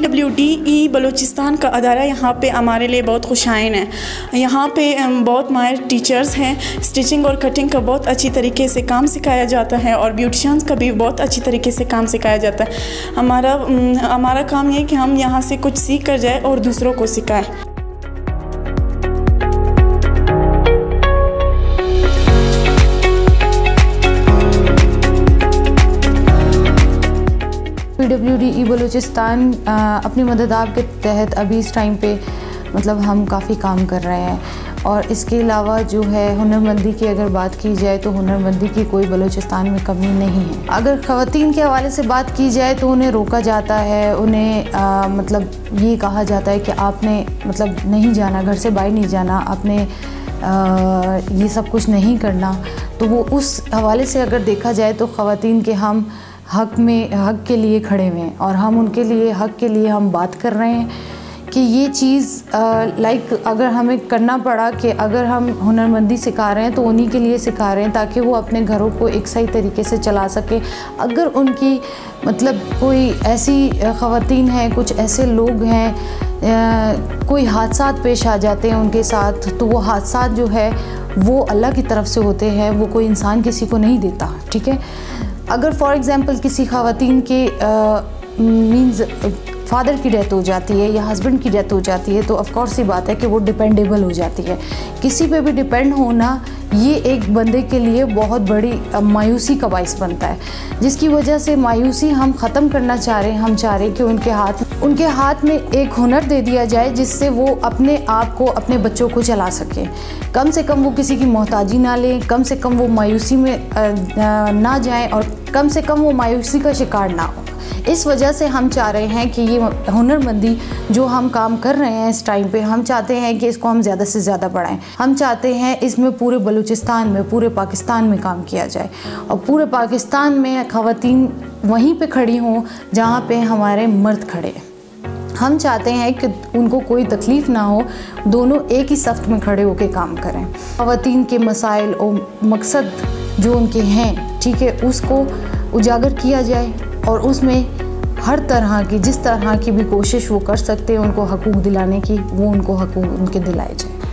PWD Balochistan का अदारा यहाँ पे हमारे लिए बहुत खुशाइन है। यहाँ पे बहुत माहिर टीचर्स हैं। स्टिचिंग और कटिंग का बहुत अच्छी तरीके से काम सिखाया जाता है और ब्यूटिशियंस का भी बहुत अच्छी तरीके से काम सिखाया जाता है। हमारा काम ये है कि हम यहाँ से कुछ सीख कर जाए और दूसरों को सिखाएं। PWD बलूचिस्तान अपनी मदद के तहत अभी इस टाइम पे मतलब हम काफ़ी काम कर रहे हैं। और इसके अलावा जो है हुनरमंदी की अगर बात की जाए तो हुनरमंदी की कोई बलूचिस्तान में कमी नहीं है। अगर ख़वातीन के हवाले से बात की जाए तो उन्हें रोका जाता है, उन्हें मतलब ये कहा जाता है कि आपने मतलब नहीं जाना, घर से बाहर नहीं जाना, आपने ये सब कुछ नहीं करना। तो वो उस हवाले से अगर देखा जाए तो ख़वातीन के हम हक के लिए खड़े हुए हैं और हम उनके लिए हक के लिए हम बात कर रहे हैं कि ये चीज़ अगर हमें करना पड़ा कि अगर हम हुनरमंदी सिखा रहे हैं तो उन्हीं के लिए सिखा रहे हैं ताकि वो अपने घरों को एक सही तरीके से चला सके। अगर उनकी मतलब कोई ऐसी ख़वातीन हैं, कुछ ऐसे लोग हैं, कोई हादसात पेश आ जाते हैं उनके साथ, तो वो हादसात जो है वो अल्लाह की तरफ से होते हैं, वो कोई इंसान किसी को नहीं देता। ठीक है, अगर फॉर एग्ज़ाम्पल किसी ख़वातीन के मींस फादर की डेथ हो जाती है या हस्बैंड की डेथ हो जाती है तो ऑफ कोर्स ये बात है कि वो डिपेंडेबल हो जाती है। किसी पे भी डिपेंड होना ये एक बंदे के लिए बहुत बड़ी मायूसी का बाइस बनता है, जिसकी वजह से मायूसी हम ख़त्म करना चाह रहे हैं। हम चाह रहे हैं कि उनके हाथ में एक हुनर दे दिया जाए जिससे वो अपने आप को, अपने बच्चों को चला सके। कम से कम वो किसी की मोहताजी ना लें, कम से कम वो मायूसी में ना जाएं और कम से कम वो मायूसी का शिकार ना हो। इस वजह से हम चाह रहे हैं कि ये हुनरमंदी जो हम काम कर रहे हैं इस टाइम पे, हम चाहते हैं कि इसको हम ज़्यादा से ज़्यादा बढ़ाएं। हम चाहते हैं इसमें पूरे बलूचिस्तान में, पूरे पाकिस्तान में काम किया जाए और पूरे पाकिस्तान में ख़वातीन वहीं पे खड़ी हों जहाँ पे हमारे मर्द खड़े हैं। हम चाहते हैं कि उनको कोई तकलीफ़ ना हो, दोनों एक ही सफ़ में खड़े होकर काम करें। ख़वातीन के मसाइल और मकसद जो उनके हैं, ठीक है, उसको उजागर किया जाए और उसमें हर तरह की, जिस तरह की भी कोशिश वो कर सकते हैं उनको हकूक़ दिलाने की, वो उनको हकूक़ उनके दिलाए जाए।